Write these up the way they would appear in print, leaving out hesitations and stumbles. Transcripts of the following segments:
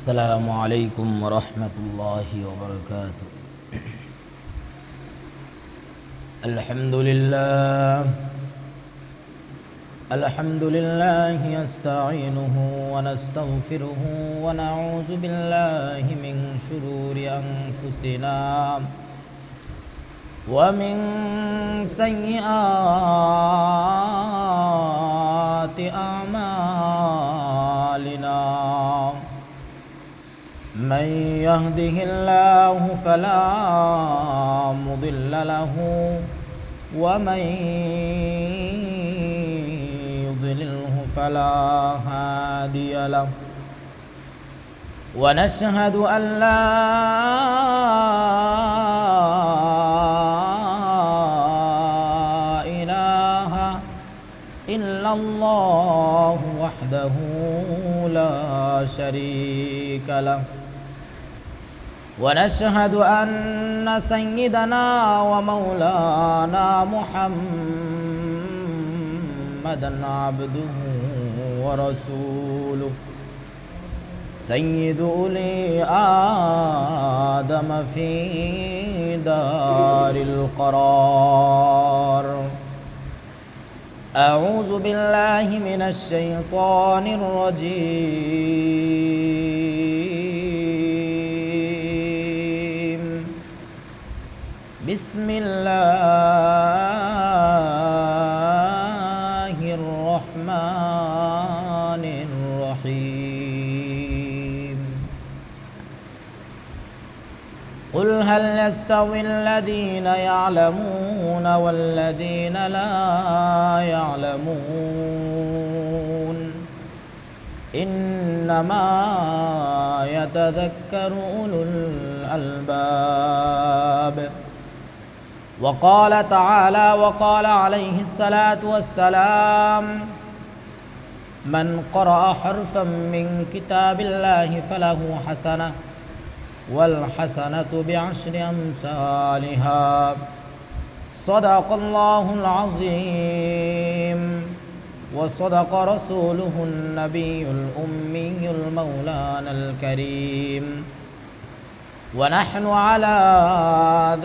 السلام عليكم ورحمة الله وبركاته. الحمد لله يستعينه ونستغفره ونعوذ بالله من شرور أنفسنا ومن سيئات أعمالنا. من يهده الله فلا مضل له ومن يضلله فلا هادي له. ونشهد أن لا إله إلا الله وحده لا شريك له. ونشهد أن سيدنا ومولانا محمدًا عبده ورسوله سيد أولي آدم في دار القرار. أعوذ بالله من الشيطان الرجيم. بسم الله الرحمن الرحيم. قل هل يستوي الذين يعلمون والذين لا يعلمون إنما يتذكر أولو الألباب. وقال تعالى وقال عليه الصلاة والسلام: من قرأ حرفا من كتاب الله فله حسنة والحسنة بعشر أمثالها. صدق الله العظيم وصدق رسوله النبي الأمي المولانا الكريم. ونحن على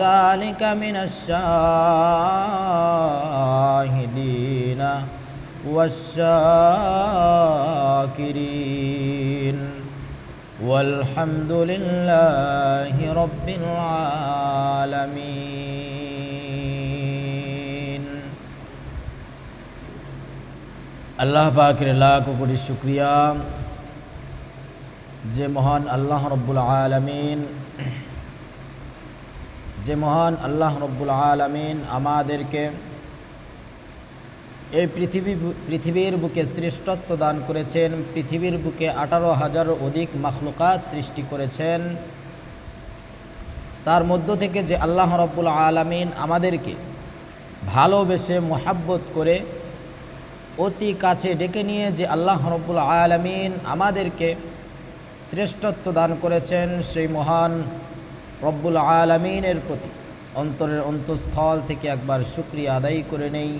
ذلك من الشاهدين والشاكرين والحمد لله رب العالمين. আল্লাহ পাকের লাখ কোটি শুকরিয়া যে মহান আল্লাহ রব্বুল আলামিন আমাদেরকে এই পৃথিবীর বুকে শ্রেষ্ঠত্ব দান করেছেন। পৃথিবীর বুকে 18,000 অধিক মাখলুকাত সৃষ্টি করেছেন। তার মধ্য থেকে যে আল্লাহ রব্বুল আলামিন আমাদেরকে ভালোবেসে মোহাব্বত করে অতি কাছে ডেকে নিয়ে যে আল্লাহ রব্বুল আলামিন আমাদেরকে শ্রেষ্ঠত্ব দান করেছেন, সেই মহান রব্বুল আলামিনের প্রতি অন্তরের অন্তঃস্থল থেকে একবার শুকরিয়া আদায় করে নেই।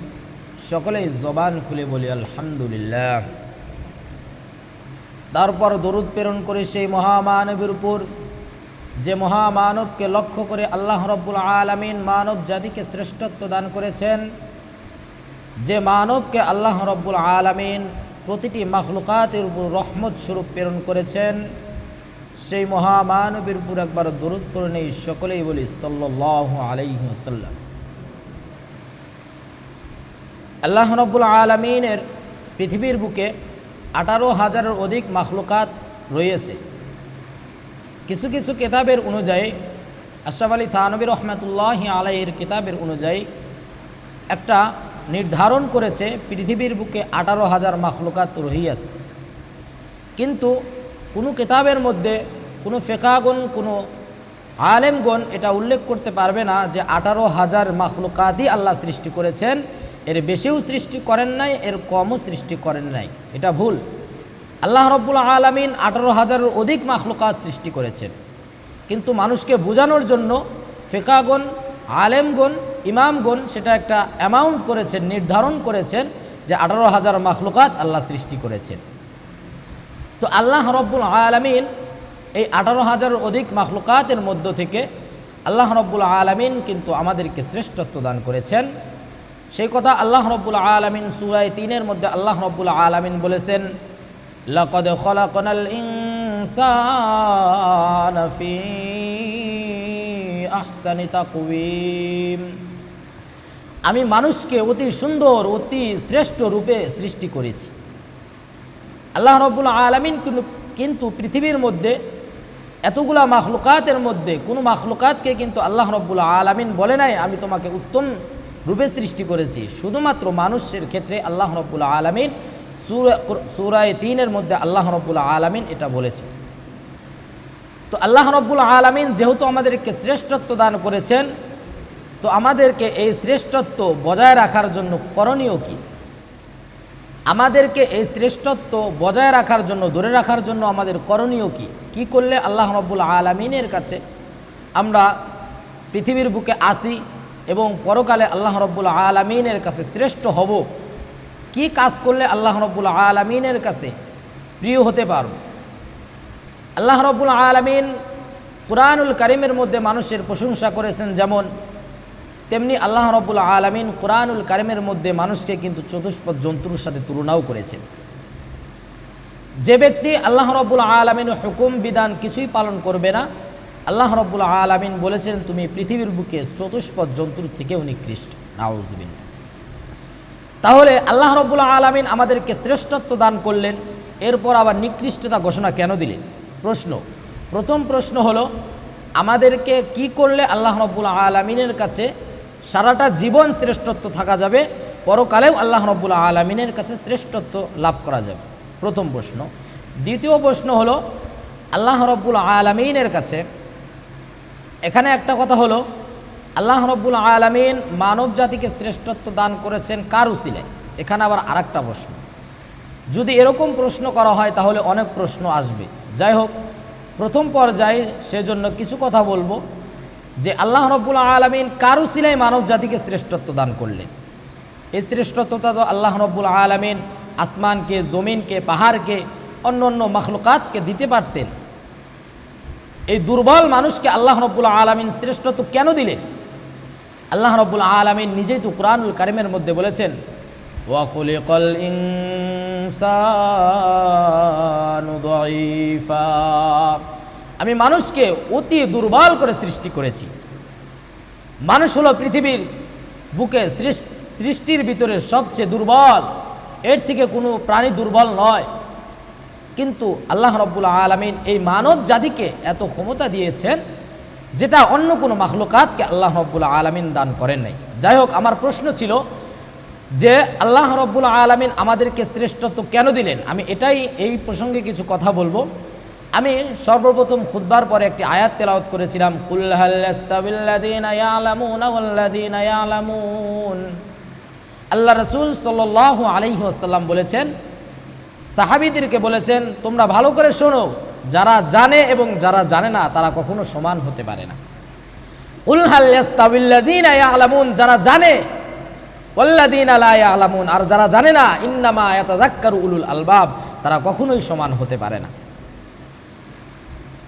সকলেই জবান খুলে বলি আলহামদুলিল্লাহ। তারপর দরুদ প্রেরণ করে সেই মহামানবের উপর যে মহামানবকে লক্ষ্য করে আল্লাহ রব্বুল আলামিন মানব জাতিকে শ্রেষ্ঠত্ব দান করেছেন, যে মানবকে আল্লাহ রব্বুল আলামিন প্রতিটি মাখলুকাতের উপর রহমত স্বরূপ প্রেরণ করেছেন, সেই মহামানবের উপর একবার দরুদ পড়ে নেই। সকলেই বলি সাল্লাল্লাহু আলাইহি ওয়াসাল্লাম। আল্লাহ রব্বুল আলামিনের পৃথিবীর বুকে 18,000-এর অধিক মাখলুকাত রয়েছে। কিছু কিছু কিতাবের অনুযায়ী, আশরাফ আলী থানভী রহমাতুল্লাহি আলাইহির কিতাবের অনুযায়ী একটা নির্ধারণ করেছে পৃথিবীর বুকে 18,000 মাখলুকাত রহিয়াছে। কিন্তু কোনো কিতাবের মধ্যে কোনো ফিকাহগণ, কোনো আলেমগণ এটা উল্লেখ করতে পারবে না যে 18,000 মাখলুকাতই আল্লাহ সৃষ্টি করেছেন, এর বেশিও সৃষ্টি করেন নাই, এর কমও সৃষ্টি করেন নাই। এটা ভুল। আল্লাহ রব্বুল আলামিন 18,000-এর অধিক মাখলুকাত সৃষ্টি করেছেন। কিন্তু মানুষকে বোঝানোর জন্য ফিকাহগণ, আলেমগণ, ইমামগণ সেটা একটা অ্যামাউন্ট করেছেন, নির্ধারণ করেছেন যে 18,000 মাখলুকাত আল্লাহ সৃষ্টি করেছেন। তো আল্লাহ রব্বুল আলামিন এই 18,000-এর অধিক মাখলুকাতের মধ্য থেকে আল্লাহ রাব্বুল আলামিন কিন্তু আমাদেরকে শ্রেষ্ঠত্ব দান করেছেন। সেই কথা আল্লাহ রাব্বুল আলামিন সূরা 3-এর মধ্যে আল্লাহ রাব্বুল আলামিন বলেছেন, লাকাদ খলাকনাল ইনসানা ফি আহসানি তাকওয়িম। আমি মানুষকে অতি সুন্দর, অতি শ্রেষ্ঠ রূপে সৃষ্টি করেছি। আল্লাহ রাব্বুল আলামিন কিন্তু পৃথিবীর মধ্যে এতগুলা মাখলুকাতের মধ্যে কোনো মাখলুকাতকে কিন্তু আল্লাহ রাব্বুল আলামিন বলে নাই আমি তোমাকে উত্তম রূপে সৃষ্টি করেছি। শুধুমাত্র মানুষের ক্ষেত্রে আল্লাহ রাব্বুল আলামিন সূরা 3-এর মধ্যে আল্লাহ রাব্বুল আলামিন এটা বলেছে। তো আল্লাহ রাব্বুল আলামিন যেহেতু আমাদেরকে শ্রেষ্ঠত্ব দান করেছেন, তো আমাদেরকে এই শ্রেষ্ঠত্ব বজায় রাখার জন্য করণীয় কি? আমাদেরকে এই শ্রেষ্ঠত্ব বজায় রাখার জন্য, ধরে রাখার জন্য আমাদের করণীয় কি? কি করলে আল্লাহ রাব্বুল আলামিনের কাছে আমরা পৃথিবীর বুকে আসি এবং পরকালে আল্লাহ রাব্বুল আলামিনের কাছে শ্রেষ্ঠ হব? কি কাজ করলে আল্লাহ রাব্বুল আলামিনের কাছে প্রিয় হতে পারব? আল্লাহ রাব্বুল আলামিন কুরআনুল কারীমের মধ্যে মানুষের প্রশংসা করেছেন যেমন, তেমনি আল্লাহ রাব্বুল আলামিন কুরআনুল কারীমের মধ্যে মানুষকে কিন্তু চতুষ্পদ জন্তুর সাথে তুলনাও করেছেন। যে ব্যক্তি আল্লাহ রাব্বুল আলামিনের হুকুম বিধান কিছুই পালন করবে না, আল্লাহ রাব্বুল আলামিন বলেছেন তুমি পৃথিবীর বুকে চতুষ্পদ জন্তুর থেকেও নিকৃষ্ট। নাউযুবিল্লাহ। তাহলে আল্লাহ রাব্বুল আলামিন আমাদেরকে শ্রেষ্ঠত্ব দান করলেন, এরপর আবার নিকৃষ্টতা ঘোষণা কেন দিলেন? প্রথম প্রশ্ন হলো, আমাদেরকে কি করলে আল্লাহ রাব্বুল আলামিনের কাছে সারাটা জীবন শ্রেষ্ঠত্ব থাকা যাবে, পরকালেও আল্লাহ রাব্বুল আলামিনের কাছে শ্রেষ্ঠত্ব লাভ করা যাবে? প্রথম প্রশ্ন। দ্বিতীয় প্রশ্ন হলো, আল্লাহ রাব্বুল আলামিনের কাছে এখানে একটা কথা হলো, আল্লাহ রাব্বুল আলামিন মানব জাতিকে শ্রেষ্ঠত্ব দান করেছেন কার উসিলায়? এখানে আবার আরেকটা প্রশ্ন। যদি এরকম প্রশ্ন করা হয় তাহলে অনেক প্রশ্ন আসবে। যাই হোক, প্রথম পর্যায়ে সেজন্য কিছু কথা বলবো যে আল্লাহ রাব্বুল আলামিন কার উসিলায় মানব জাতিকে শ্রেষ্ঠত্ব দান করলেন। এই শ্রেষ্ঠত্বটা তো আল্লাহ রাব্বুল আলামিন আসমানকে, জমিনকে, পাহাড়কে, অন্য অন্য মাখলুকাতকে দিতে পারতেন। এই দুর্বল মানুষকে আল্লাহ রাব্বুল আলামিন শ্রেষ্ঠত্ব কেন দিলেন? আল্লাহ রাব্বুল আলামিন নিজেই তো কুরআনুল কারীমের মধ্যে বলেছেন, ওয়া খুলিকাল ইনসানু দাঈফা। আমি মানুষকে অতি দুর্বল করে সৃষ্টি করেছি। মানুষ হলো পৃথিবীর বুকে সৃষ্টির ভিতরে সবচেয়ে দুর্বল, এর থেকে কোনো প্রাণী দুর্বল নয়। কিন্তু আল্লাহ রাব্বুল আলামিন এই মানব জাতিকে এত ক্ষমতা দিয়েছেন যেটা অন্য কোনো মাখলুকাতকে আল্লাহ রাব্বুল আলামিন দান করেন নাই। যাই হোক, আমার প্রশ্ন ছিল যে আল্লাহ রাব্বুল আলামিন আমাদেরকে শ্রেষ্ঠত্ব কেন দিলেন? আমি এই প্রসঙ্গে কিছু কথা বলবো। আমি সর্বপ্রথম খুতবার পরে একটি আয়াত তেলাওয়াত করেছিলাম, কুল হাল ইস্তাবিল্লাযীনা ইয়ালামুনা ওয়াল্লাযীনা ইয়ালামুন। আল্লাহ রাসূল সাল্লাল্লাহু আলাইহি ওয়াসাল্লাম বলেছেন, সাহাবীদেরকে বলেছেন, তোমরা ভালো করে শোনো, যারা জানে এবং যারা জানে না তারা কখনো সমান হতে পারে না। কুল হাল ইস্তাবিল্লাযীনা ইয়ালামুন, যারা জানে, ওয়াল্লাযীনা লা ইয়ালামুন, আর যারা জানে না, ইন্নামা ইয়াতাযাক্কারু উলুল আলবাব, তারা কখনোই সমান হতে পারে না।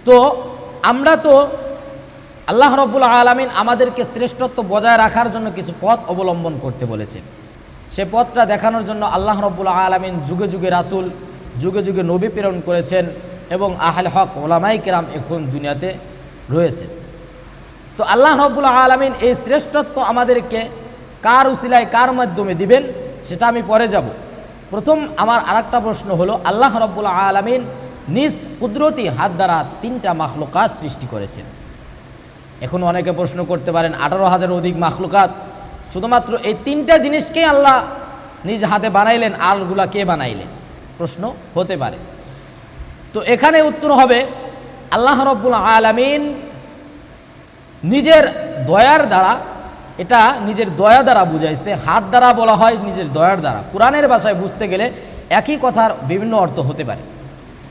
তো আমরা তো আল্লাহ রাব্বুল আলামিন আমাদেরকে শ্রেষ্ঠত্ব বজায় রাখার জন্য কিছু পথ অবলম্বন করতে বলেছেন। সে পথটা দেখানোর জন্য আল্লাহ রাব্বুল আলামিন যুগে যুগে রাসূল, যুগে যুগে নবী প্রেরণ করেছেন এবং আহলে হক ওলামায়ে কেরাম এখন দুনিয়াতে রয়েছে। তো আল্লাহ রাব্বুল আলামিন এই শ্রেষ্ঠত্ব আমাদেরকে কার উসিলায়, কার মাধ্যমে দিবেন সেটা আমি পরে যাব। প্রথম আমার আরেকটা প্রশ্ন হলো, আল্লাহ রাব্বুল আলামিন নিজ কুদরতি হাত দ্বারা 3টা মাখলুকাত সৃষ্টি করেছেন। এখন অনেকে প্রশ্ন করতে পারেন, 18,000-এর অধিক মাখলুকাত, শুধুমাত্র এই 3টা জিনিসকেই আল্লাহ নিজ হাতে বানাইলেন, আরগুলা কে বানাইলেন? প্রশ্ন হতে পারে। তো এখানে উত্তর হবে, আল্লাহ রাব্বুল আলামিন নিজের দয়ার দ্বারা, এটা নিজের দয়া দ্বারা বুঝাইছে। হাত দ্বারা বলা হয় নিজের দয়ার দ্বারা, কোরআনের ভাষায় বুঝতে গেলে একই কথার বিভিন্ন অর্থ হতে পারে।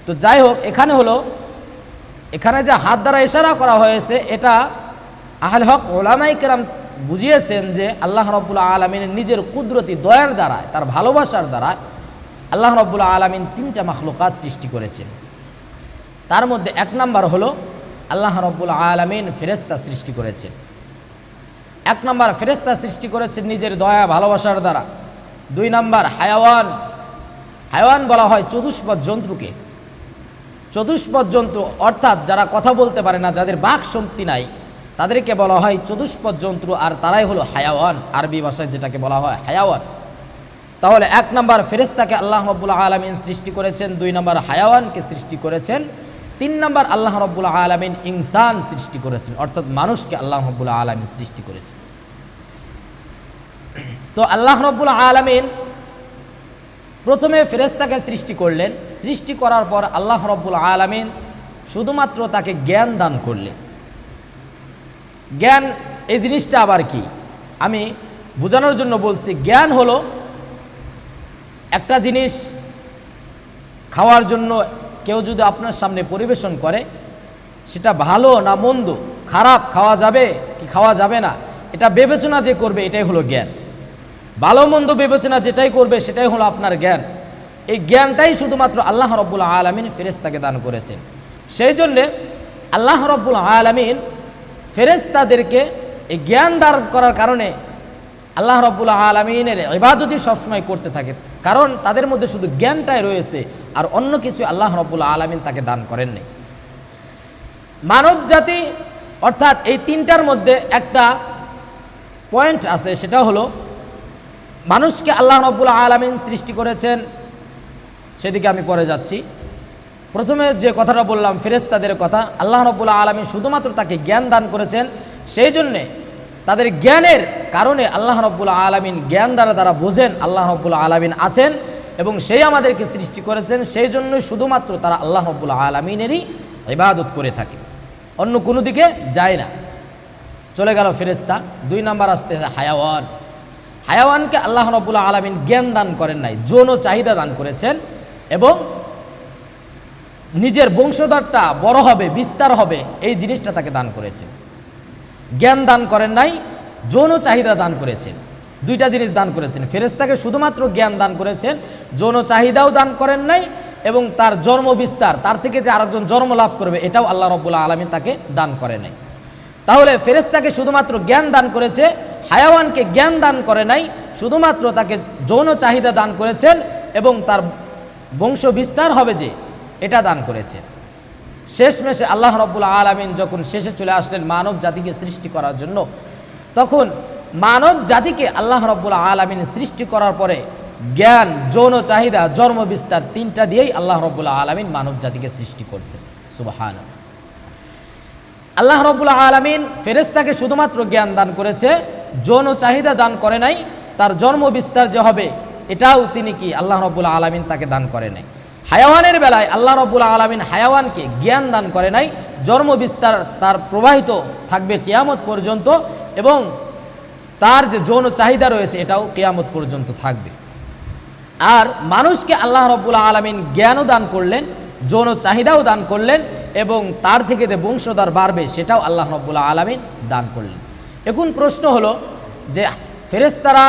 তো যাই হোক, এখানে যে হাত দ্বারা ইশারা করা হয়েছে, এটা আহলে হক ওলামায়ে কেরাম বুঝিয়েছেন যে আল্লাহ রাব্বুল আলামিনের নিজের কুদরতি দয়ার দ্বারা, তার ভালোবাসার দ্বারা আল্লাহ রাব্বুল আলামিন 3টা মাখলুকাত সৃষ্টি করেছেন। তার মধ্যে এক নাম্বার হলো আল্লাহ রাব্বুল আলামিন ফেরেশতা সৃষ্টি করেছেন। এক নাম্বার ফেরেশতা সৃষ্টি করেছেন নিজের দয়া ভালোবাসার দ্বারা। দুই নাম্বার হায়াওয়ান, হায়াওয়ান বলা হয় চতুষ্পদ জন্তুকে। চতুষ্পদ জন্তু অর্থাৎ যারা কথা বলতে পারে না, যাদের বাক শক্তি নাই, তাদেরকে বলা হয় চতুষ্পদ জন্তু, আর তারাই হলো হায়াওয়ান, আরবি ভাষায় যেটাকে বলা হয় হায়াওয়ান। তাহলে এক নাম্বার ফেরেশতাকে আল্লাহ রাব্বুল আলামিন সৃষ্টি করেছেন, দুই নাম্বার হায়াওয়ানকে সৃষ্টি করেছেন, তিন নাম্বার আল্লাহ রাব্বুল আলামিন ইনসান সৃষ্টি করেছেন, অর্থাৎ মানুষকে আল্লাহ রাব্বুল আলামিন সৃষ্টি করেছেন। তো আল্লাহ রাব্বুল আলামিন প্রথমে ফেরেশতাকে সৃষ্টি করলেন। সৃষ্টি করার পর আল্লাহ রাব্বুল আলামিন শুধুমাত্র তাকে জ্ঞান দান করলেন। জ্ঞান এই জিনিসটা আবার কি, আমি বোঝানোর জন্য বলছি। জ্ঞান হলো একটা জিনিস খাওয়ার জন্য কেউ যদি আপনার সামনে পরিবেশন করে, সেটা ভালো না মন্দ, খারাপ, খাওয়া যাবে কি খাওয়া যাবে না, এটা বিবেচনা যে করবে, এটাই হলো জ্ঞান। ভালো মন্দ বিবেচনা যেটাই করবে সেটাই হলো আপনার জ্ঞান। এই জ্ঞানটাই শুধুমাত্র আল্লাহ রাব্বুল আলামিন ফেরেশতাকে দান করেছেন। সেই জন্যে আল্লাহ রাব্বুল আলামিন ফেরেশতাদেরকে এই জ্ঞান দান করার কারণে আল্লাহ রাব্বুল আলামিনের ইবাদতই সবসময় করতে থাকে, কারণ তাদের মধ্যে শুধু জ্ঞানটাই রয়েছে, আর অন্য কিছু আল্লাহ রাব্বুল আলামিন তাকে দান করেননি। মানব জাতি অর্থাৎ এই তিনটার মধ্যে একটা পয়েন্ট আছে, সেটা হলো মানুষকে আল্লাহ রাব্বুল আলামিন সৃষ্টি করেছেন, সেদিকে আমি পরে যাচ্ছি। প্রথমে যে কথাটা বললাম ফেরেশতাদের কথা, আল্লাহ রাব্বুল আলামিন শুধুমাত্র তাকে জ্ঞান দান করেছেন। সেই জন্যে তাদের জ্ঞানের কারণে আল্লাহ রাব্বুল আলামিন জ্ঞান দ্বারা বোঝেন আল্লাহ রাব্বুল আলামিন আছেন এবং সেই আমাদেরকে সৃষ্টি করেছেন। সেই জন্যই শুধুমাত্র তারা আল্লাহ রাব্বুল আলামিনেরই ইবাদত করে থাকে, অন্য কোনো দিকে যায় না। চলে গেল ফেরেশতা। দুই নাম্বার আসতে হায়াওয়ান। হায়াওয়ানকে আল্লাহ রাব্বুল আলামিন জ্ঞান দান করেন নাই, যৌন চাহিদা দান করেছেন এবং নিজের বংশধরটা বড় হবে, বিস্তার হবে, এই জিনিসটা তাকে দান করেছেন। জ্ঞান দান করেন নাই, যৌন চাহিদা দান করেছেন। দুইটা জিনিস দান করেছেন। ফেরেশতাকে শুধুমাত্র জ্ঞান দান করেছেন, যৌন চাহিদাও দান করেন নাই, এবং তার জন্ম বিস্তার, তার থেকে যে আরেকজন জন্ম লাভ করবে, এটাও আল্লাহ রাব্বুল আলামিন তাকে দান করে নাই। তাহলে ফেরেশতাকে শুধুমাত্র জ্ঞান দান করেছে, হায়াওয়ানকে জ্ঞান দান করে নাই, শুধুমাত্র তাকে যৌন চাহিদা দান করেছেন এবং তার বংশ বিস্তার হবে যে, এটা দান করেছে। শেষমেশে আল্লাহ রাব্বুল আলামিন যখন শেষে চলে আসলেন মানব জাতিকে সৃষ্টি করার জন্য, তখন মানব জাতিকে আল্লাহ রাব্বুল আলামিন সৃষ্টি করার পরে জ্ঞান, যৌন চাহিদা, জন্ম বিস্তার, তিনটা দিয়েই আল্লাহ রাব্বুল আলামিন মানব জাতিকে সৃষ্টি করছে। সুবহানাল্লাহ। আল্লাহ রাব্বুল আলামিন ফেরেশতাকে শুধুমাত্র জ্ঞান দান করেছে, যৌন চাহিদা দান করে নাই, তার জন্ম বিস্তার যে হবে এটাও তিনি কি আল্লাহ রাব্বুল আলামিন তাকে দান করে নাই। হায়াওয়ানের বেলায় আল্লাহ রাব্বুল আলামিন হায়াওয়ানকে জ্ঞান দান করে নাই, জন্ম বিস্তার তার প্রবাহিত থাকবে কিয়ামত পর্যন্ত, এবং তার যে যৌন চাহিদা রয়েছে এটাও কিয়ামত পর্যন্ত থাকবে। আর মানুষকে আল্লাহ রাব্বুল আলামিন জ্ঞানও দান করলেন, যৌন চাহিদাও দান করলেন, এবং তার থেকে যে বংশধর বাড়বে সেটাও আল্লাহ রাব্বুল আলামিন দান করলেন। এখন প্রশ্ন হলো যে ফেরেশতারা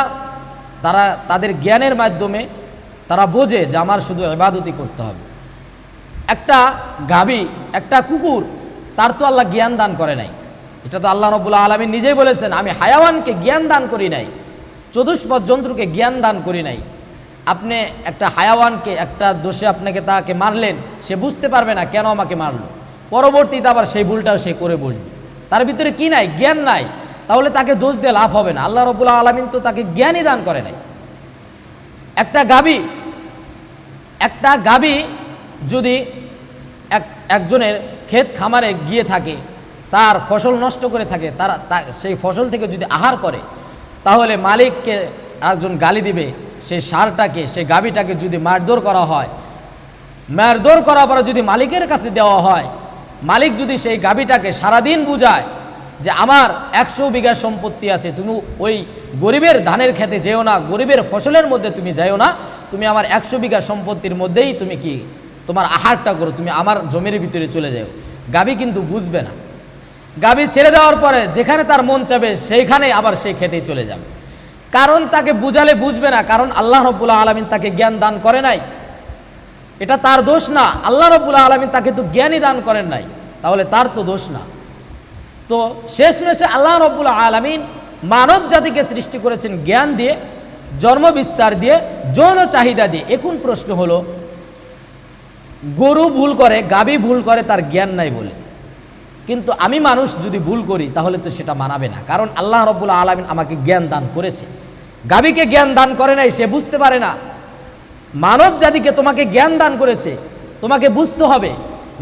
তারা তাদের জ্ঞানের মাধ্যমে তারা বোঝে যে আমার শুধু ইবাদতই করতে হবে। একটা গাভী, একটা কুকুর, তার তো আল্লাহ জ্ঞান দান করে নাই, এটা তো আল্লাহ রাব্বুল আলামিন নিজেই বলেছেন, আমি হায়াওয়ানকে জ্ঞান দান করি নাই, চতুষ্পদ জন্তুকে জ্ঞান দান করি নাই। আপনি একটা হায়াওয়ানকে একটা দোষে আপনাকে তাকে মারলেন, সে বুঝতে পারবে না কেন আমাকে মারলো, পরবর্তীতে আবার সেই ভুলটাও সে করে বসবে। তার ভিতরে কি নাই? জ্ঞান নাই। তাহলে তাকে দোষ দিয়ে লাভ হবে না। আল্লাহ রাব্বুল আলামিন তো তাকে জ্ঞানই দান করে নাই। একটা গাভী যদি একজনের ক্ষেত খামারে গিয়ে থাকে, তার ফসল নষ্ট করে থাকে, সেই ফসল থেকে যদি আহার করে, তাহলে মালিককে একজন গালি দিবে। সেই সারটাকে, সেই গাভীটাকে যদি মারধর করা হয়, মারধর করার পরে যদি মালিকের কাছে দেওয়া হয়, মালিক যদি সেই গাভীটাকে সারাদিন বুঝায় যে আমার 100 বিঘা সম্পত্তি আছে, তুমি ওই গরিবের ধানের খেতে যেও না, গরিবের ফসলের মধ্যে তুমি যাইও না, তুমি আমার 100 বিঘা সম্পত্তির মধ্যেই তুমি কি তোমার আহারটা করো, তুমি আমার জমির ভিতরে চলে যাও, গাভী কিন্তু বুঝবে না। গাভী ছেড়ে দেওয়ার পরে যেখানে তার মন চাবে সেইখানে আবার সেই খেতেই চলে যাবে, কারণ তাকে বুঝালে বুঝবে না, কারণ আল্লাহ রাব্বুল আলামিন তাকে জ্ঞান দান করে নাই। এটা তার দোষ না। আল্লাহ রাব্বুল আলামিন তাকে তো জ্ঞানই দান করেন নাই, তাহলে তার তো দোষ না। তো শেষমেশে আল্লাহ রাব্বুল আলামিন মানব জাতিকে সৃষ্টি করেছেন জ্ঞান দিয়ে, জন্ম বিস্তার দিয়ে, যৌন চাহিদা দিয়ে। এখন প্রশ্ন হলো, গরু ভুল করে, গাভী ভুল করে তার জ্ঞান নাই বলে, কিন্তু আমি মানুষ যদি ভুল করি তাহলে তো সেটা মানাবে না, কারণ আল্লাহ রাব্বুল আলামিন আমাকে জ্ঞান দান করেছে। গাভীকে জ্ঞান দান করে নাই, সে বুঝতে পারে না। মানব জাতিকে তোমাকে জ্ঞান দান করেছে, তোমাকে বুঝতে হবে,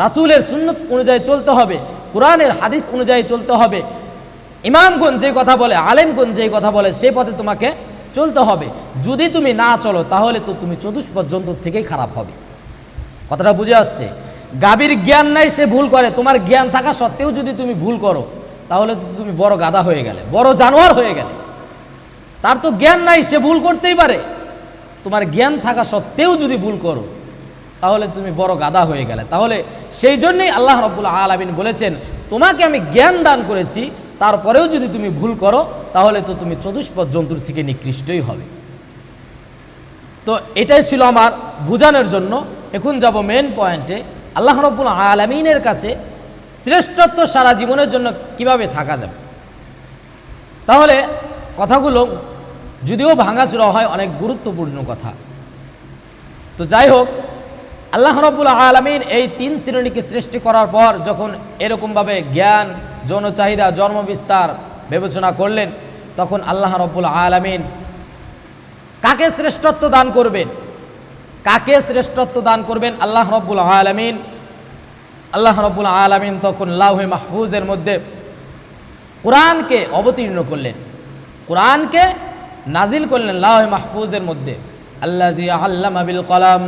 রাসূলের সুন্নত অনুযায়ী চলতে হবে, কোরআনের হাদিস অনুযায়ী চলতে হবে, ইমামগণ যে কথা বলে, আলেমগণ যে কথা বলে, সে পথে তোমাকে চলতে হবে। যদি তুমি না চলো তাহলে তো তুমি চতুষ্পদ জন্তুর থেকেই খারাপ হবে। কথাটা বুঝে আসছে? গাভীর জ্ঞান নাই, সে ভুল করে, তোমার জ্ঞান থাকা সত্ত্বেও যদি তুমি ভুল করো তাহলে তো তুমি বড় গাধা হয়ে গেলে, বড় জানোয়ার হয়ে গেলে। তার তো জ্ঞান নাই, সে ভুল করতেই পারে, তোমার জ্ঞান থাকা সত্ত্বেও যদি ভুল করো তাহলে তুমি বড় গাধা হয়ে গেলে। তাহলে সেই জন্যই আল্লাহ রাব্বুল আলামিন বলেছেন, তোমাকে আমি জ্ঞান দান করেছি, তারপরেও যদি তুমি ভুল করো তাহলে তো তুমি চতুষ্পদ জন্তুর থেকে নিকৃষ্টই হবে। তো এটাই ছিল আমার বোঝানোর জন্য। এখন যাব মেন পয়েন্টে, আল্লাহ রাব্বুল আলামিনের কাছে শ্রেষ্ঠত্ব সারা জীবনের জন্য কিভাবে থাকা যাবে। তাহলে কথাগুলো যদিও ভাঙাচোরা হয়, অনেক গুরুত্বপূর্ণ কথা। তো যাই হোক, আল্লাহ রাব্বুল আলামিন এই তিন শ্রেণীকে সৃষ্টি করার পর যখন এরকমভাবে জ্ঞান, যৌন চাহিদা, জন্ম বিস্তার বিবেচনা করলেন, তখন আল্লাহ রাব্বুল আলামিন কাকে শ্রেষ্ঠত্ব দান করবেন, কাকে শ্রেষ্ঠত্ব দান করবেন আল্লাহ রাব্বুল আলামিন? আল্লাহ রাব্বুল আলামিন তখন লাউহে মাহফুজের মধ্যে কোরআনকে অবতীর্ণ করলেন, কোরআনকে নাজিল করলেন লাউহে মাহফুজের মধ্যে। আল্লাযী আল্লামা বিল কলম,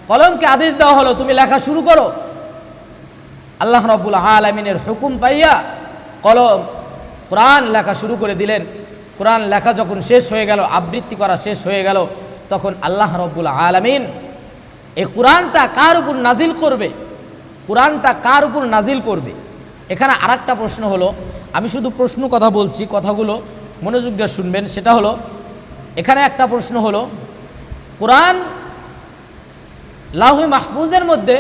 কলমকে আদেশ দেওয়া হলো তুমি লেখা শুরু করো। আল্লাহ রাব্বুল আলামিনের হুকুম পাইয়া কলম কোরআন লেখা শুরু করে দিলেন। কোরআন লেখা যখন শেষ হয়ে গেল, আবৃত্তি করা শেষ হয়ে গেল, তখন আল্লাহ রাব্বুল আলামিন এই কোরআনটা কার উপর নাজিল করবে, কোরআনটা কার উপর নাজিল করবে। এখানে আরেকটা প্রশ্ন হলো, আমি শুধু প্রশ্ন কথা বলছি, কথাগুলো মনোযোগ দিয়ে শুনবেন। সেটা হলো, এখানে একটা প্রশ্ন হলো, কোরআন লাউহে মাহফুজের মধ্যে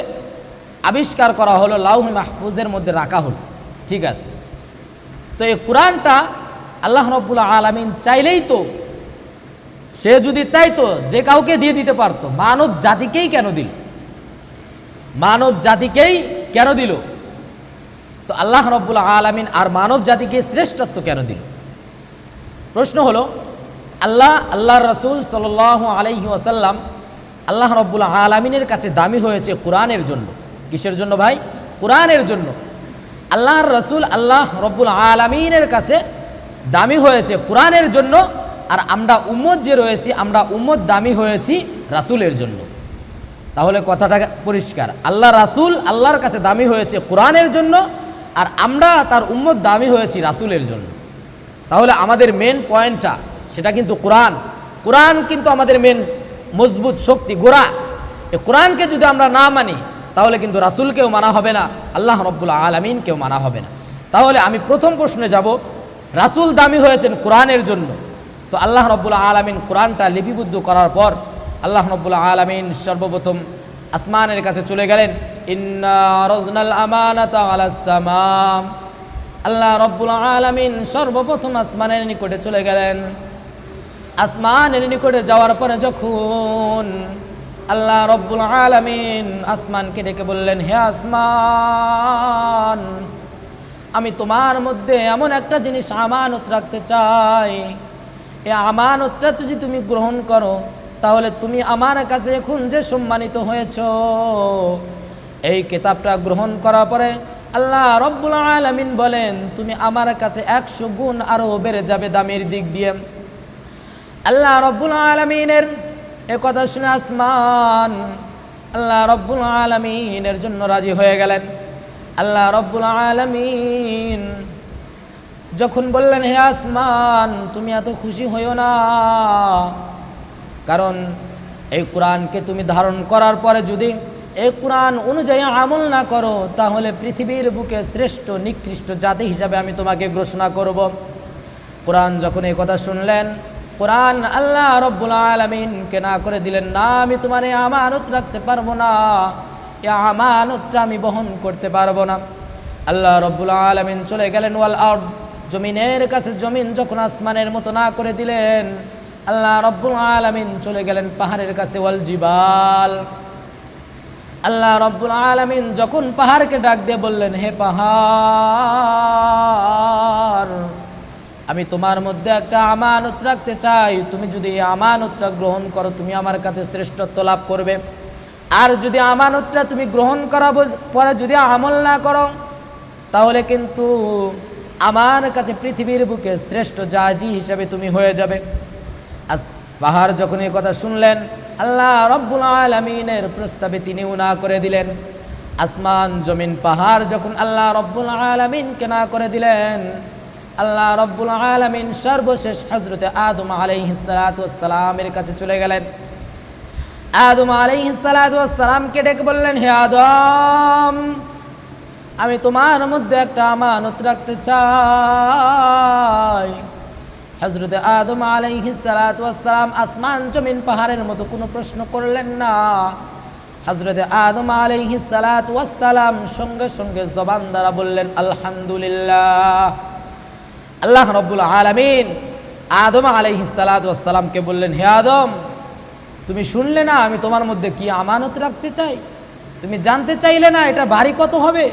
আবিষ্কার করা হলো, লাউহে মাহফুজের মধ্যে রাখা হলো, ঠিক আছে। তো এই কোরআনটা আল্লাহ রাব্বুল আলামিন চাইলেই তো, সে যদি চাইতো যে কাউকে দিয়ে দিতে পারতো, মানব জাতিকেই কেন দিল? মানব জাতিকেই কেন দিল? তো আল্লাহ রাব্বুল আলামিন আর মানব জাতিকে শ্রেষ্ঠত্ব কেন দিল? প্রশ্ন হলো, আল্লাহর রাসূল সাল্লাল্লাহু আলাইহি ওয়াসাল্লাম আল্লাহ রাব্বুল আলামিনের কাছে দামি হয়েছে কোরআনের জন্য। কিসের জন্য ভাই? কোরআনের জন্য। আল্লাহর রাসূল আল্লাহ রাব্বুল আলামিনের কাছে দামি হয়েছে কোরআনের জন্য, আর আমরা উম্মত যে রয়েছি, আমরা উম্মত দামি হয়েছি রাসূলের জন্য। তাহলে কথাটা পরিষ্কার, আল্লাহ রাসূল আল্লাহর কাছে দামি হয়েছে কোরআনের জন্য, আর আমরা তার উম্মত দামি হয়েছি রাসূলের জন্য। তাহলে আমাদের মেন পয়েন্টটা সেটা কিন্তু কোরআন। কোরআন কিন্তু আমাদের মেন মজবুত শক্তি, গোড়া। এই কোরআনকে যদি আমরা না মানি তাহলে কিন্তু রাসূলকেও মানা হবে না, আল্লাহ রাব্বুল আলামিনকেও মানা হবে না। তাহলে আমি প্রথম প্রশ্নে যাব, রাসূল দামি হয়েছেন কোরআনের জন্য। তো আল্লাহ রাব্বুল আলামিন কোরআনটা লিপিবদ্ধ করার পর আল্লাহ রাব্বুল আলামিন সর্বপ্রথম আসমানের কাছে চলে গেলেন। ইন্না আরাজনাল আমানাতা আলাস সামাম, আল্লাহ রাব্বুল আলামিন সর্বপ্রথম আসমানের নিকটে চলে গেলেন। আসমানের নিকটে যাওয়ার পরে যখন আল্লাহ রাব্বুল আলামিন আসমানকে ডেকে বললেন, হে আসমান, আমি তোমার মধ্যে এমন একটা জিনিস আমানত রাখতে চাই, এই আমানতটা যদি তুমি গ্রহণ করো তাহলে তুমি আমার কাছে এখন যে সম্মানিত হয়েছ, এই কিতাবটা গ্রহণ করার পরে আল্লাহ রাব্বুল আলামিন বলেন, তুমি আমার কাছে 100 গুণ আরো বেড়ে যাবে দামের দিক দিয়ে। আল্লাহ রাব্বুল আলামিনের এ কথা শুনে আসমান আল্লাহ রাব্বুল আলামিনের জন্য রাজি হয়ে গেলেন। আল্লাহ রাব্বুল আলামিন যখন বললেন, হে আসমান, তুমি এত খুশি হইও না, কারণ এই কোরআনকে তুমি ধারণ করার পরে যদি এই কোরআন অনুযায়ী আমল না করো তাহলে পৃথিবীর বুকে শ্রেষ্ঠ নিকৃষ্ট জাতি হিসাবে আমি তোমাকে ঘোষণা করব। কোরআন যখন এই কথা শুনলেন, কোরআন আল্লাহ রব্বুল আলামিনকে না করে দিলেন, না আমি তোমার এই আমানত রাখতে পারবো না, এই আমানতটা আমি বহন করতে পারবো না। আল্লাহ রব্বুল আলামিন চলে গেলেন ওয়াল আরদ, জমিনের কাছে, জমিন যখন আসমানের মতো না করে দিলেন, আল্লাহ রব্বুল আলামিন চলে গেলেন পাহাড়ের কাছে, ওয়াল জিবাল। আল্লাহ রব্বুল আলামিন যখন পাহাড়কে ডাক দিয়ে বললেন, হে পাহাড়, আমি তোমার মধ্যে একটা আমানত রাখতে চাই, তুমি যদি এই আমানতটা গ্রহণ করো তুমি আমার কাছে শ্রেষ্ঠত্ব লাভ করবে, আর যদি আমানতটা তুমি গ্রহণ করা পরে যদি আমল না করো তাহলে কিন্তু আমার কাছে পৃথিবীর বুকে শ্রেষ্ঠ জাতি হিসাবে তুমি হয়ে যাবে। পাহাড় যখন এই কথা শুনলেন, আল্লাহ রব্বুল আলামিনের প্রস্তাবে তিনিও না করে দিলেন। আসমান জমিন পাহাড় যখন আল্লাহ রব্বুল আলামিনকে না করে দিলেন, আল্লাহ রব্বুল আলামিন সর্বশেষ হযরতে আদম আলাইহিস সালাতু ওয়াস সালামের কাছে চলে গেলেন। আদম আলাইহিস সালাতু ওয়াস সালামকে ডেকে বললেন, হে আদম, আমি তোমার মধ্যে একটা আমানত রাখতে চাই। হযরতে আদম আলাইহিস সালাতু ওয়াস সালাম আসমান জমিন পাহাড়ের মতো কোনো প্রশ্ন করলেন না। হযরতে আদম আলাইহিস সালাতু ওয়াস সালাম সঙ্গে সঙ্গে জবান দ্বারা বললেন আলহামদুলিল্লাহ। আল্লাহ রব্বুল আলামিন আদম আলাইহিস সালাতু ওয়াস সালামকে বললেন, হে আদম, তুমি শুনলে না আমি তোমার মধ্যে কি আমানত রাখতে চাই? তুমি জানতে চাইলে না এটা ভারী কত হবে,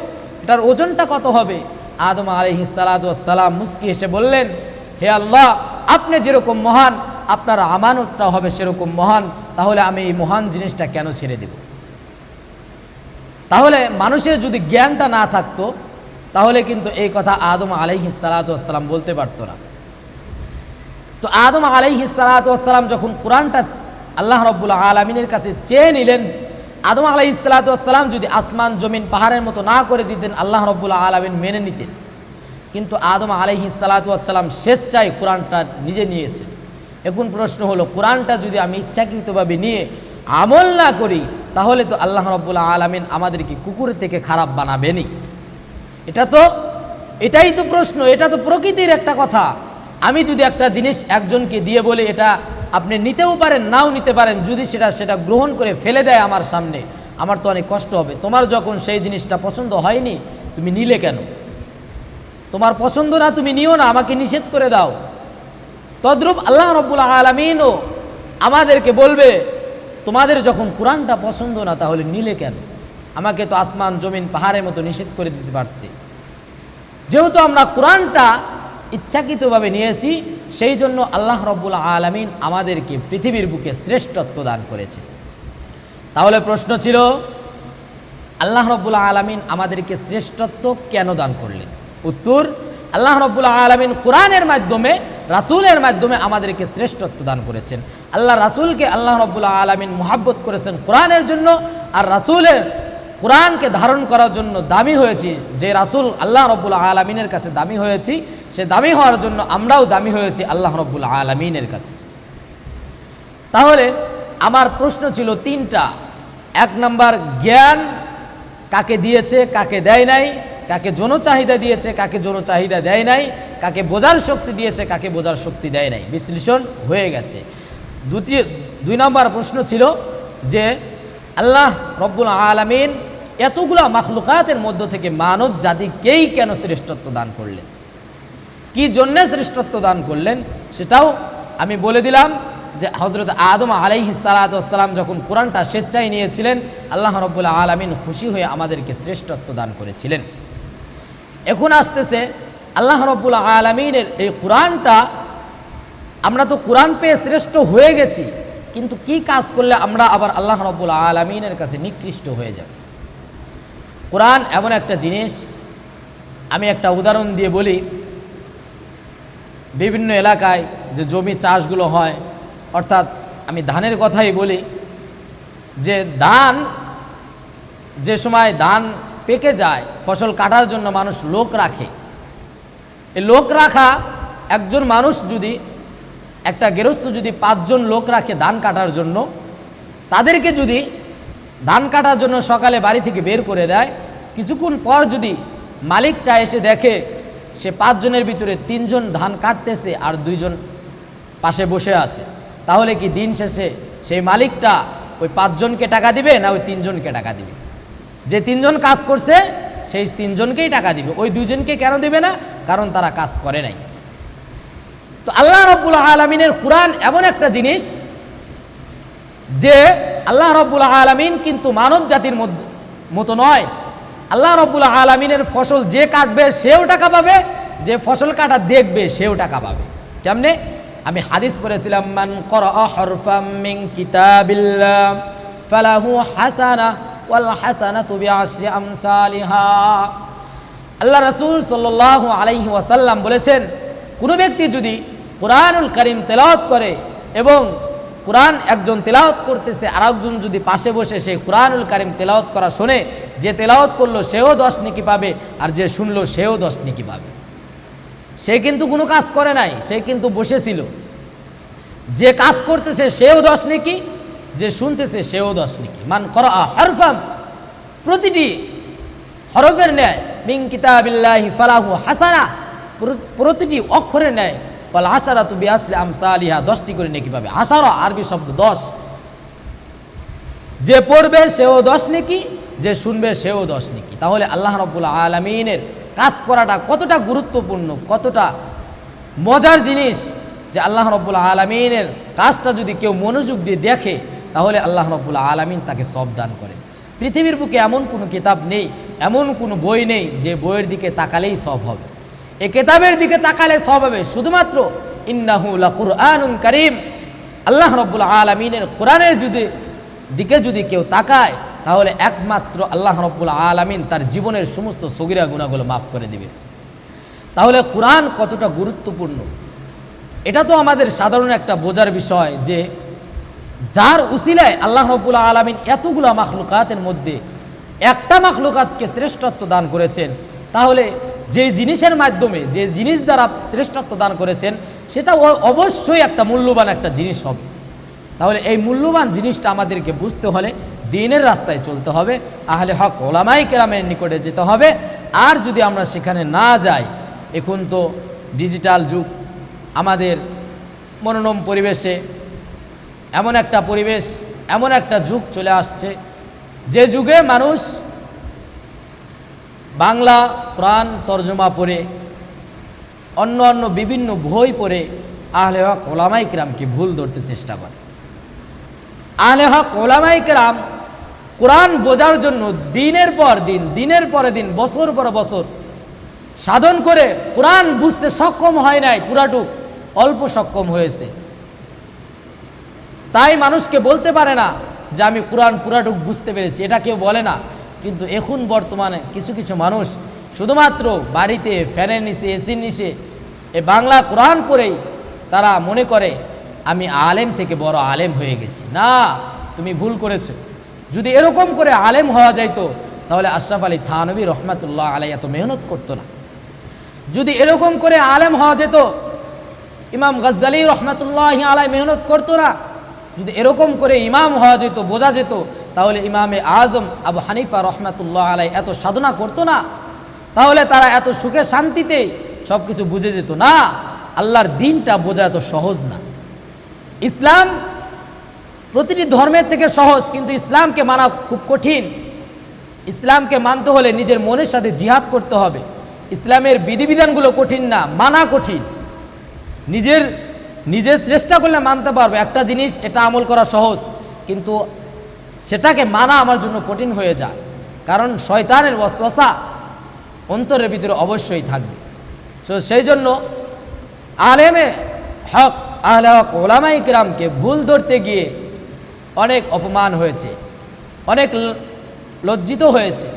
এটার ওজনটা কত হবে? আদম আলাইহিস সালাতু ওয়াস সালাম মুস্কি হেসে বললেন, হে আল্লাহ, আপনি যেরকম মহান আপনার আমানতটা হবে সেরকম মহান, তাহলে আমি এই মহান জিনিসটা কেন ছেড়ে দেব? তাহলে মানুষের যদি জ্ঞানটা না থাকতো তাহলে কিন্তু এই কথা আদম আলাইহিস সালাতু ওয়াস সালাম বলতে পারতো না। তো আদম আলাইহিস সালাতু ওয়াস সালাম যখন কোরআনটা আল্লাহ রব্বুল আলামিনের কাছে চেয়ে নিলেন, আদম আলাইহিস সালাতু ওয়াস সালাম যদি আসমান জমিন পাহাড়ের মতো না করে দিতেন আল্লাহ রব্বুল আলামিন মেনে নিতেন, কিন্তু আদম আলাইহিস সালাতু ওয়াস সালাম স্বেচ্ছায় কোরআনটা নিজে নিয়েছেন। এখন প্রশ্ন হলো, কোরআনটা যদি আমি ইচ্ছাকৃতভাবে নিয়ে আমল না করি তাহলে তো আল্লাহ রব্বুল আলামিন আমাদেরকে কুকুর থেকে খারাপ বানাবেনি। এটাই তো প্রশ্ন, এটা তো প্রকৃতির একটা কথা। আমি যদি একটা জিনিস একজনকে দিয়ে বলি এটা আপনি নিতেও পারেন নাও নিতে পারেন, যদি সেটা গ্রহণ করে ফেলে দেয় আমার সামনে, আমার তো অনেক কষ্ট হবে। তোমার যখন সেই জিনিসটা পছন্দ হয়নি তুমি নিলে কেন? তোমার পছন্দ না তুমি নিও না, আমাকে নিষেধ করে দাও। তদ্রূপ আল্লাহ রব্বুল আলামিনও আমাদেরকে বলবে, তোমাদের যখন কোরআনটা পছন্দ না তাহলে নিলে কেন? আমাকে তো আসমান জমিন পাহাড়ের মতো নিষেধ করে দিতে পারতে। যেহেতু আমরা কোরআনটা ইচ্ছাকৃতভাবে নিয়েছি, সেই জন্য আল্লাহ রব্বুল আলামিন আমাদেরকে পৃথিবীর বুকে শ্রেষ্ঠত্ব দান করেছে। তাহলে প্রশ্ন ছিল, আল্লাহ রব্বুল আলামিন আমাদেরকে শ্রেষ্ঠত্ব কেন দান করলেন? উত্তর, আল্লাহ রব্বুল আলামিন কোরআনের মাধ্যমে, রাসূলের মাধ্যমে আমাদেরকে শ্রেষ্ঠত্ব দান করেছেন। আল্লাহ রাসূলকে আল্লাহ রব্বুল আলামিন মুহাব্বত করেছেন কোরআনের জন্য, আর রাসূলের কোরআনকে ধারণ করার জন্য দামি হয়েছি। যে রাসূল আল্লাহ রব্বুল আলামিনের কাছে দামি হয়েছি, সে দামি হওয়ার জন্য আমরাও দামি হয়েছি আল্লাহ রব্বুল আলামিনের কাছে। তাহলে আমার প্রশ্ন ছিল তিনটা। এক নম্বর, জ্ঞান কাকে দিয়েছে কাকে দেয় নাই, কাকে জনচাহিদা দিয়েছে কাকে জনচাহিদা দেয় নাই, কাকে বোঝার শক্তি দিয়েছে কাকে বোঝার শক্তি দেয় নাই, বিশ্লেষণ হয়ে গেছে। দুই নম্বর প্রশ্ন ছিল যে আল্লাহ রব্বুল আলামিন এতগুলা মাখলুকাতের মধ্য থেকে মানব জাতিকেই কেন শ্রেষ্ঠত্ব দান করলেন, কি জন্যে শ্রেষ্ঠত্ব দান করলেন সেটাও আমি বলে দিলাম। যে হযরত আদম আলাইহিস সালাতু ওয়াস সালাম যখন কোরআনটা স্বেচ্ছায় নিয়েছিলেন, আল্লাহ রব্বুল আলামিন খুশি হয়ে আমাদেরকে শ্রেষ্ঠত্ব দান করেছিলেন। এখন আসতেছে আল্লাহ রব্বুল আলামিনের এই কোরআনটা, আমরা তো কোরআন পেয়ে শ্রেষ্ঠ হয়ে গেছি, কিন্তু কি কাজ করলে আমরা আবার আল্লাহ রব্বুল আলামিনের কাছে নিকৃষ্ট হয়ে যাব? কোরআন এমন একটা জিনিস, আমি একটা উদাহরণ দিয়ে বলি। বিভিন্ন এলাকায় যে জমি চাষগুলো হয়, অর্থাৎ আমি ধানের কথাই বলি, যে ধান যে সময় ধান পেকে যায়, ফসল কাটার জন্য মানুষ লোক রাখে। এই লোক রাখা, একজন মানুষ যদি, একটা গৃহস্থ যদি 5 জন লোক রাখে ধান কাটার জন্য, তাদেরকে যদি ধান কাটার জন্য সকালে বাড়ি থেকে বের করে দেয়, কিছুক্ষণ পর যদি মালিকটা এসে দেখে সে 5 জনের ভিতরে 3 জন ধান কাটতেছে আর 2 জন পাশে বসে আছে, তাহলে কি দিন শেষে সেই মালিকটা ওই 5 জনকে টাকা দিবে না ওই 3 জনকে টাকা দিবে? যে 3 জন কাজ করছে সেই 3 জনকেই টাকা দিবে, ওই 2 জনকে কেন দিবে না? কারণ তারা কাজ করে নাই। তো আল্লাহ রাব্বুল আলামিনের কুরআন এমন একটা জিনিস যে আল্লাহ রাব্বুল আলামিন কিন্তু মানব জাতির মতো নয়। আল্লাহ রাব্বুল আলামিনের ফসল যে কাটবে সেও টাকা পাবে, যে ফসল কাটা দেখবে সেও টাকা পাবে। কেমনে? আমি হাদিস পড়েছিলাম, মান ক্বরাআ হরফাম মিন কিতাবিল্লাহ ফালাহু হাসানাহ ওয়াল হাসানাতু বিআশরি আমসালিহা। আল্লাহ রাসূল সাল্লাল্লাহু আলাইহি ওয়াসাল্লাম বলেছেন, কোনো ব্যক্তি যদি কুরআনুল কারীম তেলাওয়াত করে এবং কুরআন একজন তেলাওয়াত করতেছে আর একজন যদি পাশে বসে সেই কুরআনুল কারীম তেলাওয়াত করা শুনে, যে তেলাওয়াত করলো সেও 10 নেকি পাবে আর যে শুনলো সেও 10 নেকি পাবে। সে কিন্তু কোনো কাজ করে নাই, সে কিন্তু বসেছিল। যে কাজ করতেছে সেও 10 নেকি, যে শুনতেছে সেও 10 নেকি। মান ক্বরাআ হরফাম, প্রতিটি হরফের ন্যায়, মিন কিতাবিল্লাহি ফালাহু হাসানা, প্রতিটি অক্ষরের ন্যায়, ওয়াল হাসানাতু বিআশরি আমসালিহা, 10টি করে নেকি পাবে। হাসারা আরবি শব্দ 10, যে পড়বে সেও 10 নেকি, যে শুনবে সেও 10 নেকি। তাহলে আল্লাহ রাব্বুল আলামিনের কাজ করাটা কতটা গুরুত্বপূর্ণ, কতটা মজার জিনিস, যে আল্লাহ রাব্বুল আলামিনের কাজটা যদি কেউ মনোযোগ দিয়ে দেখে তাহলে আল্লাহ রাব্বুল আলামিন তাকে সওয়াব দান করেন। পৃথিবীর বুকে এমন কোনো কিতাব নেই, এমন কোনো বই নেই যে বইয়ের দিকে তাকালেই সওয়াব হবে। এই কিতাবের দিকে তাকালে সওয়াব হবে শুধুমাত্র ইন্নাহু লাকুরআনুন কারীম। আল্লাহ রাব্বুল আলামিনের কোরআনের দিকে যদি কেউ তাকায় তাহলে একমাত্র আল্লাহ রাব্বুল আলামিন তার জীবনের সমস্ত সগীরা গুনাহগুলো মাফ করে দিবে। তাহলে কোরআন কতটা গুরুত্বপূর্ণ এটা তো আমাদের সাধারণ একটা বোঝার বিষয়, যে যার উসিলায় আল্লাহ রাব্বুল আলামিন এতগুলা মাখলুকাতের মধ্যে একটা মাখলুকাতকে শ্রেষ্ঠত্ব দান করেছেন, তাহলে যে জিনিসের মাধ্যমে, যে জিনিস দ্বারা শ্রেষ্ঠত্ব দান করেছেন সেটা অবশ্যই একটা মূল্যবান একটা জিনিস হবে। তাহলে এই মূল্যবান জিনিসটা আমাদেরকে বুঝতে হলে দ্বীনের রাস্তায় চলতে হবে, আহলে হক ওলামায়ে কেরামের নিকটে যেতে হবে। আর যদি আমরা সেখানে না যাই, এখন তো ডিজিটাল যুগ, আমাদের মনোরম পরিবেশে এমন একটা পরিবেশ, এমন একটা যুগ চলে আসছে যে যুগে মানুষ বাংলা কোরআন তর্জমা পড়ে, অন্য অন্য বিভিন্ন বই পড়ে আহলে হক ওলামায়ে কেরামকে ভুল ধরতে চেষ্টা করে। আহলে হক ওলামায়ে কেরাম কোরআন বোঝার জন্য দিনের পর দিন, দিনের পরে দিন, বছর পর বছর সাধন করে কোরআন বুঝতে সক্ষম হয় নাই, পুরাটুক অল্প সক্ষম হয়েছে। তাই মানুষকে বলতে পারে না যে আমি কোরআন পুরাটুক বুঝতে পেরেছি, এটা কেউ বলে না। কিন্তু এখন বর্তমানে কিছু কিছু মানুষ শুধুমাত্র বাড়িতে ফ্যানের নিচে, এসির নিচে এই বাংলা কোরআন পড়েই তারা মনে করে আমি আলেম থেকে বড় আলেম হয়ে গেছি। না, তুমি ভুল করেছো। যদি এরকম করে আলেম হওয়া যাইতো তাহলে আশরাফ আলী থানভী রহমাতুল্লাহ আলাইহি এত মেহনত করতো না। যদি এরকম করে আলেম হওয়া যেত ইমাম গজ্জালী রহমাতুল্লাহি আলাইহি মেহনত করতো না। যদি এরকম করে ইমাম হওয়া যেত, বোঝা যেত, তাহলে ইমামে আজম আবু হানিফা রহমাতুল্লাহ আলাইহি এত সাধনা করতো না, তাহলে তারা এত সুখে শান্তিতে সব কিছু বুঝে যেত না। আল্লাহর দ্বীনটা বোঝা এত সহজ না। ইসলাম প্রতিটি ধর্মের থেকে সহজ, কিন্তু ইসলামকে মানা খুব কঠিন। ইসলামকে মানতে হলে নিজের মনের সাথে জিহাদ করতে হবে। ইসলামের বিধিবিধানগুলো কঠিন না, মানা কঠিন। নিজের চেষ্টা করলে মানতে পারবো একটা জিনিস, এটা আমল করা সহজ, কিন্তু সেটাকে মানা আমার জন্য কঠিন হয়ে যায়। কারণ শয়তানের ওয়াসওয়াসা অন্তরের ভিতরে অবশ্যই থাকবে। সেই জন্য আলেমে হক, আহলে হক ওলামায়ে কেরামকে ভুল ধরতে গিয়ে অনেক অপমান হয়েছে, অনেক লজ্জিত হয়েছে।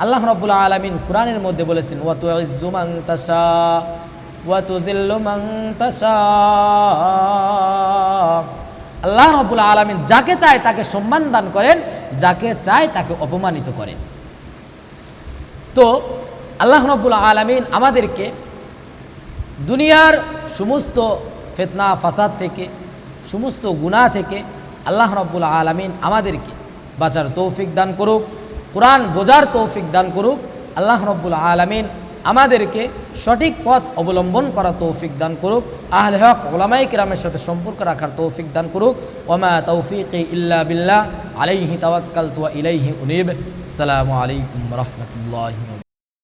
আল্লাহ রাব্বুল আলামিন কোরআনের মধ্যে বলেছেন, ওয়া তুইজ্জু মান তাশা ওয়া তুযিল্লু মান তাশা। আল্লাহ রাব্বুল আলামিন যাকে চায় তাকে সম্মান দান করেন, যাকে চায় তাকে অপমানিত করেন। তো আল্লাহ রাব্বুল আলামিন আমাদেরকে দুনিয়ার সমস্ত ফিতনা ফাসাদ থেকে, সমস্ত গুনাহ থেকে আল্লাহ রাব্বুল আলামিন আমাদেরকে বাঁচার তৌফিক দান করুক, কোরআন বোঝার তৌফিক দান করুক। আল্লাহ রাব্বুল আলামিন আমাদেরকে সঠিক পথ অবলম্বন করা তৌফিক দান করুক, আহলে হক উলামায়ে কিরামের সাথে সম্পর্ক রাখার তৌফিক দান করুক। ওমা তৌফিকি ইল্লা বিল্লাহ আলাইহি তাওয়াক্কালতু ওয়া ইলাইহি উনীব। আসসালামু আলাইকুম ওয়া রাহমাতুল্লাহি